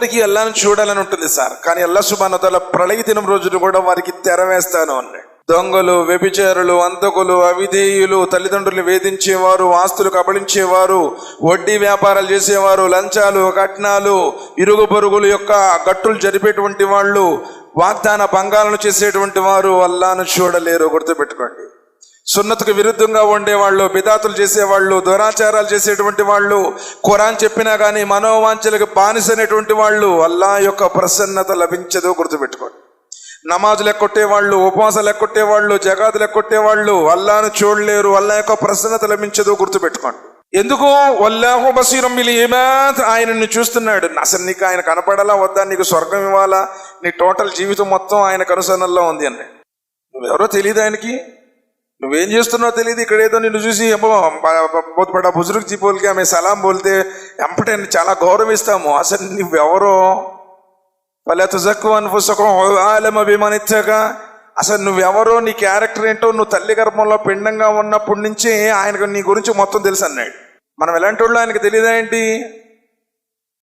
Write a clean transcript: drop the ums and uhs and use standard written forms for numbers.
అందరికీ అల్లాహ్ని చూడాలని ఉంటుంది సార్, కానీ అల్లాహ్ సుబ్హానహు వ తఆలా ప్రళయ దినం రోజున కూడా వారికి తెర వేస్తాను అన్నాడు. దొంగలు, వ్యభిచారులు, అంతకులు, అవిధేయులు, తల్లిదండ్రులు వేధించేవారు, ఆస్తులు కబళించేవారు, వడ్డీ వ్యాపారాలు చేసేవారు, లంచాలు, కట్నాలు, ఇరుగు పొరుగుల యొక్క గట్టులు జరిపేటువంటి వాళ్ళు, వాగ్దాన భంగాలను చేసేటువంటి వారు అల్లాహ్ను చూడలేరు. గుర్తుపెట్టుకోండి. సున్నతుకు విరుద్ధంగా ఉండేవాళ్ళు, బిదాతులు చేసేవాళ్ళు, దురాచారాలు చేసేటువంటి వాళ్ళు, ఖురాన్ చెప్పినా కానీ మనోవాంఛలకు బానిసైనటువంటి వాళ్ళు అల్లాహ్ యొక్క ప్రసన్నత లభించదు. గుర్తుపెట్టుకోండి. నమాజులు ఎక్కొట్టేవాళ్ళు, ఉపవాసాలు ఎక్కొట్టేవాళ్ళు, జగాతులు ఎక్కొట్టేవాళ్ళు అల్లాహ్ను చూడలేరు. అల్లాహ్ యొక్క ప్రసన్నత లభించదు. గుర్తుపెట్టుకోండి. ఎందుకు? వల్లాహు బసీరం బిల్ ఇబాద్, ఆయనను చూస్తున్నాడు. అసలు నీకు ఆయన కనపడాలా వద్దా? నీకు స్వర్గం ఇవ్వాలా? నీ టోటల్ జీవితం మొత్తం ఆయన కనుసన్నల్లో ఉంది అన్న. నువ్వెవరో తెలియదు ఆయనకి, నువ్వేం చేస్తున్నావో తెలియదు. ఇక్కడ ఏదో నిన్ను చూసి బహుత్ బడా బుజుర్గ్ జీ బోల్కే ఆమె సలాం బోల్తే ఎంపటే చాలా గౌరవిస్తాము. అసలు నువ్వెవరో? ఫలా తుజక్కు అన్ఫుసకుం హువ అ'లము బిమన్ ఇత్తకా. అసలు నువ్వెవరో, నీ క్యారెక్టర్ ఏంటో, నువ్వు తల్లి గర్భంలో పిండంగా ఉన్నప్పటి నుంచే ఆయనకు నీ గురించి మొత్తం తెలుసు అన్నాడు. మనం ఎలాంటి వాళ్ళు ఆయనకు తెలియదా ఏంటి?